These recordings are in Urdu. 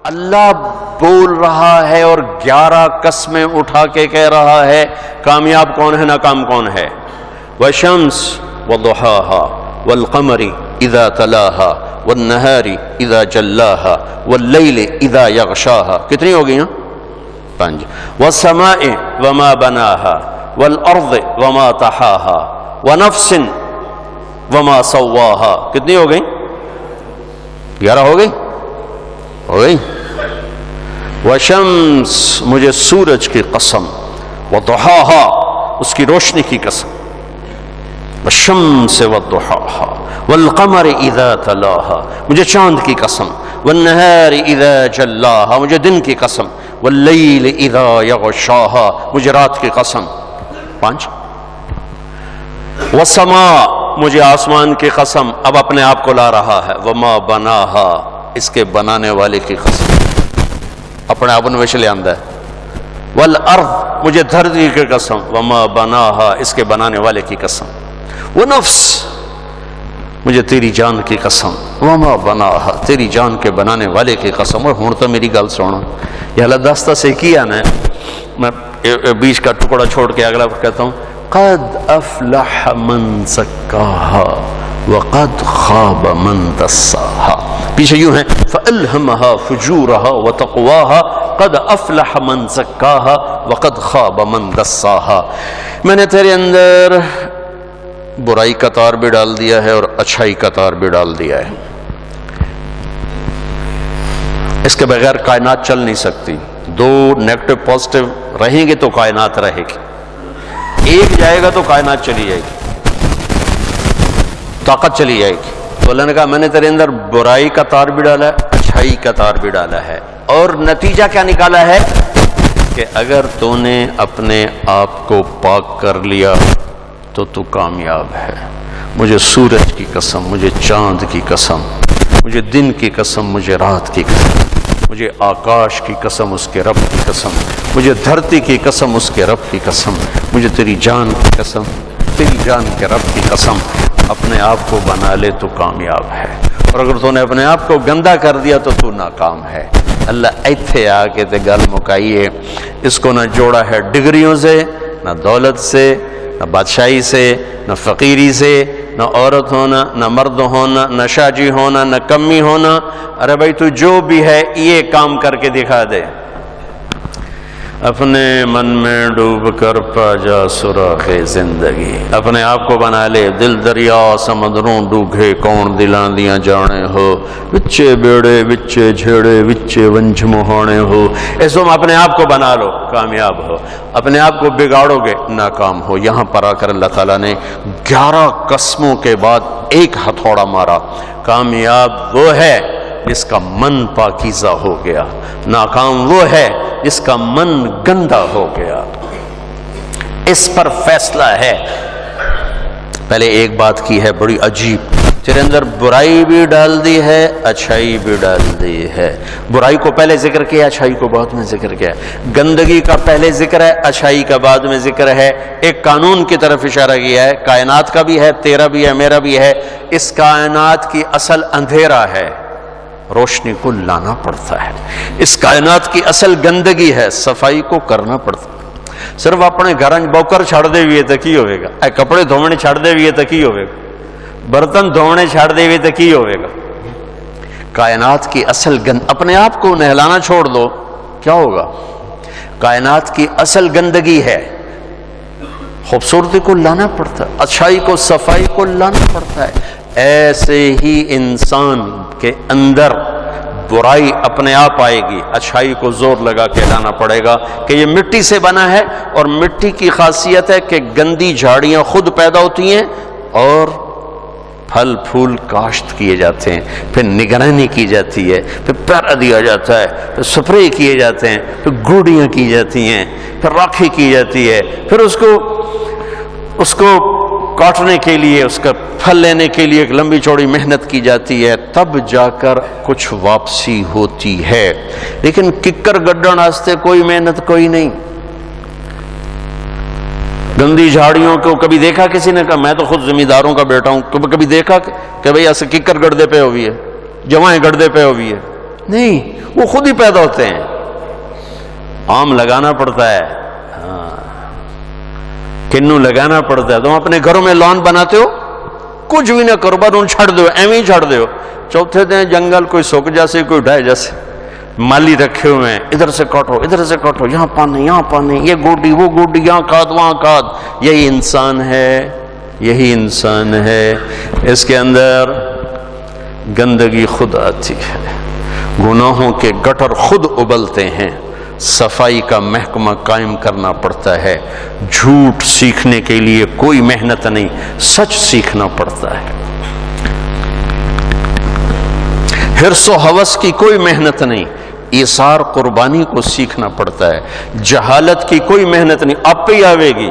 اللہ بول رہا ہے اور 11 قسمیں اٹھا کے کہہ رہا ہے کامیاب کون ہے ناکام کون ہے. والشمس وضحاها والقمر اذا تلاها والنهار اذا جلاها والليل اذا يغشاها. کتنی ہو گئی 5. والسماء وما بناها والارض وما طحاها ونفس وما سواها. کتنی ہو گئی 11 ہو گئی. وشمس مجھے سورج کی قسم، وضحاها اس کی روشنی کی قسم، والشمس وضحاها والقمر اذا تلاها مجھے چاند کی قسم، والنهار اذا جلاها مجھے دن کی قسم، واللیل اذا یغشاها مجھے رات کی قسم. 5. والسماء مجھے آسمان کی قسم، اب اپنے آپ کو لا رہا ہے، وما بناها اس کے بنانے والے کی قسم، اپنے آپ نے ویسے لے آندہ ہے. والارض مجھے دھرتی کی قسم، وما بناها اس کے بنانے والے کی قسم. ونفس مجھے تیری جان کی قسم، وما بناها تیری جان کے بنانے والے کی قسم. اور ہوں تو میری گل سونا، یہ اللہ داستہ سے کیا نا، میں بیچ کا ٹکڑا چھوڑ کے اگلا کہتا ہوں قد افلح من زکاها وقد خاب من دساها. پیچھے یوں ہے فألہمها فجورها وتقواها قد افلح من زکاها وقد خاب من دساها. میں نے تیرے اندر برائی کا تار بھی ڈال دیا ہے اور اچھائی کا تار بھی ڈال دیا ہے. اس کے بغیر کائنات چل نہیں سکتی. 2 نیگیٹو پازیٹیو رہیں گے تو کائنات رہے گی، ایک جائے گا تو کائنات چلی جائے گی، طاقت چلی جائے گی. تو اللہ نے کہا میں نے تیرے اندر برائی کا تار بھی ڈالا ہے، اچھائی کا تار بھی ڈالا ہے. اور نتیجہ کیا نکالا ہے کہ اگر تو نے اپنے آپ کو پاک کر لیا تو تو کامیاب ہے. مجھے سورج کی قسم، مجھے چاند کی قسم، مجھے دن کی قسم، مجھے رات کی قسم، مجھے آکاش کی قسم اس کے رب کی قسم، مجھے دھرتی کی قسم اس کے رب کی قسم، مجھے تیری جان کی قسم، تیری جان کے رب کی قسم. اپنے آپ کو بنا لے تو کامیاب ہے، اور اگر تو نے اپنے آپ کو گندا کر دیا تو تو ناکام ہے. اللہ ایتھے آ کے تے گل مکائیے. اس کو نہ جوڑا ہے ڈگریوں سے، نہ دولت سے، نہ بادشاہی سے، نہ فقیری سے، نہ عورت ہونا، نہ مرد ہونا، نہ شاجی ہونا، نہ کمی ہونا. ارے بھائی تو جو بھی ہے یہ کام کر کے دکھا دے. اپنے من میں ڈوب کر پا جا سراغ زندگی. اپنے آپ کو بنا لے دل دریا سمندروں ڈوگے کون دلاں دیاں جانے ہو، وچے بیڑے وچے جھیڑے وچے ونج مہانے ہو. ایسو میں اپنے آپ کو بنا لو کامیاب ہو، اپنے آپ کو بگاڑو گے ناکام ہو. یہاں پر آ کر اللہ تعالیٰ نے 11 قسموں کے بعد ایک ہتھوڑا مارا. کامیاب وہ ہے جس کا من پاکیزہ ہو گیا، ناکام وہ ہے جس کا من گندا ہو گیا. اس پر فیصلہ ہے. پہلے ایک بات کی ہے بڑی عجیب، تیرے اندر برائی بھی ڈال دی ہے، اچھائی بھی ڈال دی ہے. برائی کو پہلے ذکر کیا، اچھائی کو بعد میں ذکر کیا. گندگی کا پہلے ذکر ہے، اچھائی کا بعد میں ذکر ہے. ایک قانون کی طرف اشارہ کیا ہے، کائنات کا بھی ہے، تیرا بھی ہے، میرا بھی ہے. اس کائنات کی اصل اندھیرا ہے، روشنی کو لانا پڑتا ہے. اس کائنات کی اصل گندگی ہے، صفائی کو کرنا پڑتا ہے. صرف اپنے گھر بوکر چھڑ دے ہوئے تو کی ہوئے گا، اے کپڑے دھونے چھڑ دے ہوئے تو کی ہوئے گا، برتن دھونے چھڑ دے ہوئے تو کی ہوئے گا. کائنات کی اصل اپنے آپ کو نہلانا چھوڑ دو کیا ہوگا. کائنات کی اصل گندگی ہے، خوبصورتی کو لانا پڑتا ہے، اچھائی کو صفائی کو لانا پڑتا ہے. ایسے ہی انسان کے اندر برائی اپنے آپ آئے گی، اچھائی کو زور لگا کے لانا پڑے گا کہ یہ مٹی سے بنا ہے، اور مٹی کی خاصیت ہے کہ گندی جھاڑیاں خود پیدا ہوتی ہیں اور پھل پھول کاشت کیے جاتے ہیں، پھر نگرانی کی جاتی ہے، پھر پیرا دیا جاتا ہے، پھر سپرے کیے جاتے ہیں، پھر گوڑیاں کی جاتی ہیں، پھر راکھی کی جاتی ہے، پھر اس کو کاٹنے کے لیے، اس کا پھل لینے کے لیے ایک لمبی چوڑی محنت کی جاتی ہے، تب جا کر کچھ واپسی ہوتی ہے. لیکن ککر گڈن واسطے کوئی محنت کوئی نہیں. گندی جھاڑیوں کو کبھی دیکھا کسی نے؟ کہا میں تو خود زمینداروں کا بیٹا ہوں، کبھی دیکھا کہ بھئی ایسے ککر گڑدے پہ ہوئی ہے، جوائیں گڑدے پہ ہوئی ہے؟ نہیں، وہ خود ہی پیدا ہوتے ہیں. آم لگانا پڑتا ہے، کنو لگانا پڑتا ہے. تم اپنے گھروں میں لان بناتے ہو، کچھ بھی نہ کرو، بس ان چھڑ دو، ایویں ہی چھڑ دو. چوتھے دن جنگل کوئی سوک جیسے کوئی ڈھائی جیسے مالی رکھے ہوئے ہیں، ادھر سے کاٹو ادھر سے کاٹو، یہاں پانی یہاں پانی، یہ گوڈی وہ گوڈی، یہاں کھاد وہاں کھاد. یہی انسان ہے، یہی انسان ہے. اس کے اندر گندگی خود آتی ہے، گناہوں کے گٹر خود ابلتے ہیں. صفائی کا محکمہ قائم کرنا پڑتا ہے. جھوٹ سیکھنے کے لیے کوئی محنت نہیں، سچ سیکھنا پڑتا ہے. حرص و ہوس کی کوئی محنت نہیں، ایثار قربانی کو سیکھنا پڑتا ہے. جہالت کی کوئی محنت نہیں، آپ پہ ہی آوے گی.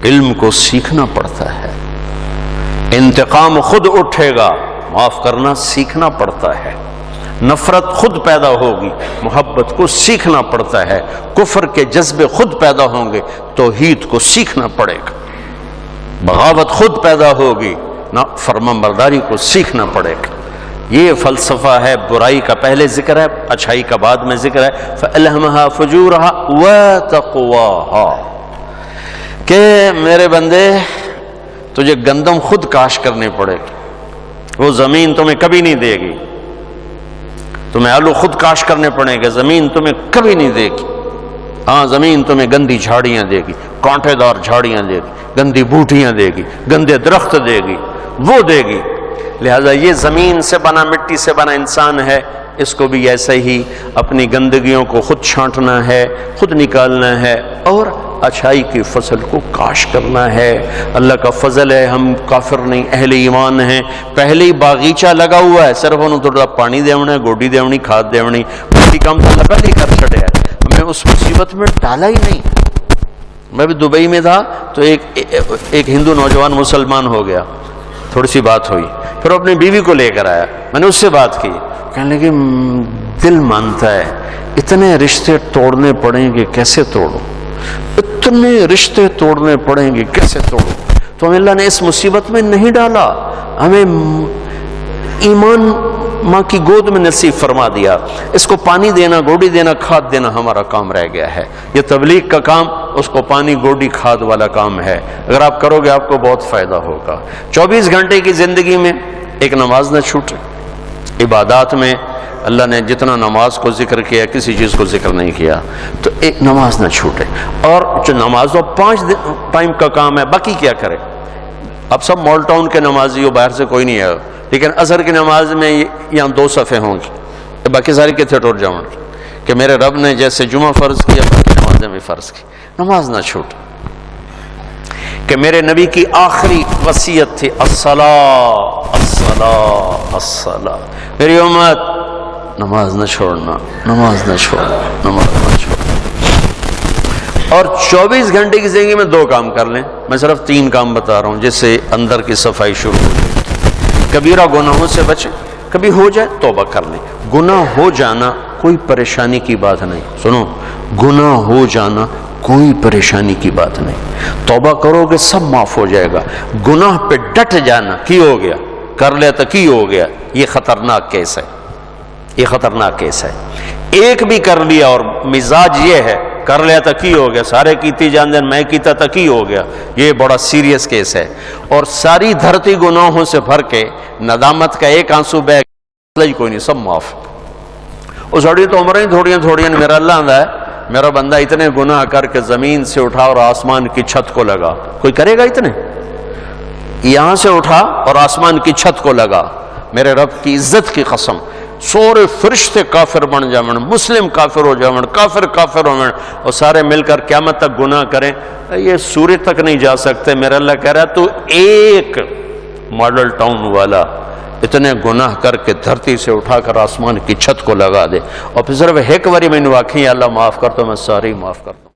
علم کو سیکھنا پڑتا ہے. انتقام خود اٹھے گا، معاف کرنا سیکھنا پڑتا ہے. نفرت خود پیدا ہوگی، محبت کو سیکھنا پڑتا ہے. کفر کے جذبے خود پیدا ہوں گے، توحید کو سیکھنا پڑے گا. بغاوت خود پیدا ہوگی، نہ فرمانبرداری کو سیکھنا پڑے گا. یہ فلسفہ ہے. برائی کا پہلے ذکر ہے، اچھائی کا بعد میں ذکر ہے. فَأَلْهَمَهَا فُجُورَهَا وَتَقْوَاهَا کہ میرے بندے تجھے گندم خود کاشت کرنے پڑے گی. وہ زمین تمہیں کبھی نہیں دے گی. تمہیں آلو خود کاشت کرنے پڑیں گے، زمین تمہیں کبھی نہیں دے گی. ہاں زمین تمہیں گندی جھاڑیاں دے گی، کانٹے دار جھاڑیاں دے گی، گندی بوٹیاں دے گی، گندے درخت دے گی، وہ دے گی. لہذا یہ زمین سے بنا مٹی سے بنا انسان ہے، اس کو بھی ایسے ہی اپنی گندگیوں کو خود چھانٹنا ہے، خود نکالنا ہے اور اچھائی کی فصل کو کاش کرنا ہے. اللہ کا فضل ہے، ہم کافر نہیں، اہل ایمان ہیں. پہلے ہی باغیچہ لگا ہوا ہے، صرف انہوں تھوڑا پانی دیونا ہے، گوڈی دیونی، کھاد دیونی، باقی کام تو اللہ پہلے ہی کر چھڑے ہے. ہمیں اس مصیبت میں ڈالا ہی نہیں. میں بھی دبئی میں تھا تو ایک ہندو نوجوان مسلمان ہو گیا، تھوڑی سی بات ہوئی، پھر اپنی بیوی کو لے کر آیا. میں نے اس سے بات کی، کہنے لگے دل مانتا ہے اتنے رشتے توڑنے پڑیں گے، کیسے توڑو؟ اتنے رشتے توڑنے پڑیں گے، کیسے توڑو؟ تو ہمیں اللہ نے اس مصیبت میں نہیں ڈالا، ہمیں ایمان ماں کی گود میں نصیب فرما دیا. اس کو پانی دینا، گوڈی دینا، کھاد دینا ہمارا کام رہ گیا ہے. یہ تبلیغ کا کام اس کو پانی گوڈی کھاد والا کام ہے. اگر آپ کرو گے آپ کو بہت فائدہ ہوگا. 24 گھنٹے کی زندگی میں ایک نماز نہ چھوٹے. عبادات میں اللہ نے جتنا نماز کو ذکر کیا، کسی چیز کو ذکر نہیں کیا، تو ایک نماز نہ چھوٹے. اور جو نماز تو 5 ٹائم کا کام ہے، باقی کیا کرے؟ اب سب مال ٹاؤن کے نمازی ہو، باہر سے کوئی نہیں ہے، لیکن عصر کی نماز میں یہاں 2 صفحے ہوں گے، باقی ساری کتنے ٹوٹ جاؤں کہ میرے رب نے جیسے جمعہ فرض کیا باقی نمازیں بھی فرض کی. نماز نہ چھوٹ. کہ میرے نبی کی آخری وصیت تھی الصلاۃ الصلاۃ الصلاۃ. میری امت نماز نہ چھوڑنا، نماز نہ چھوڑنا، نماز نہ چھوڑنا. اور 24 گھنٹے کی زندگی میں 2 کام کر لیں. میں صرف 3 کام بتا رہا ہوں جس سے اندر کی صفائی شروع ہو جائے. کبیرہ گناہوں سے بچیں، کبھی ہو جائے توبہ کر لیں. گناہ ہو جانا کوئی پریشانی کی بات نہیں. سنو، گناہ ہو جانا کوئی پریشانی کی بات نہیں. توبہ کرو گے سب معاف ہو جائے گا. گناہ پہ ڈٹ جانا، کی ہو گیا کر لیا تو کی ہو گیا، یہ خطرناک کیس ہے. یہ خطرناک کیس ہے. ایک بھی کر لیا اور مزاج یہ ہے کر لیا تو کی ہو گیا، سارے کیتی جان دین میں کیتا تو کی ہو گیا، یہ بڑا سیریس کیس ہے. اور ساری دھرتی گناہوں سے بھر کے ندامت کا ایک آنسو بہ کوئی نہیں، سب معاف. وہ سڑی تو عمریں تھوڑیاں میرا اللہ آندہ ہے، میرا بندہ اتنے گناہ کر کے زمین سے اٹھا اور آسمان کی چھت کو لگا. کوئی کرے گا اتنے؟ یہاں سے اٹھا اور آسمان کی چھت کو لگا. میرے رب کی عزت کی قسم، سورے فرشتے کافر بن جاون، مسلم کافر ہو جاون، کافر ہو جاون، اور سارے مل کر قیامت تک گناہ کریں، یہ سورج تک نہیں جا سکتے. میرا اللہ کہہ رہا ہے تو ایک ماڈل ٹاؤن والا اتنے گناہ کر کے دھرتی سے اٹھا کر آسمان کی چھت کو لگا دے، اور پھر صرف ایک باری میں نے واقعی اللہ معاف کر تو میں ساری معاف کرتا ہوں.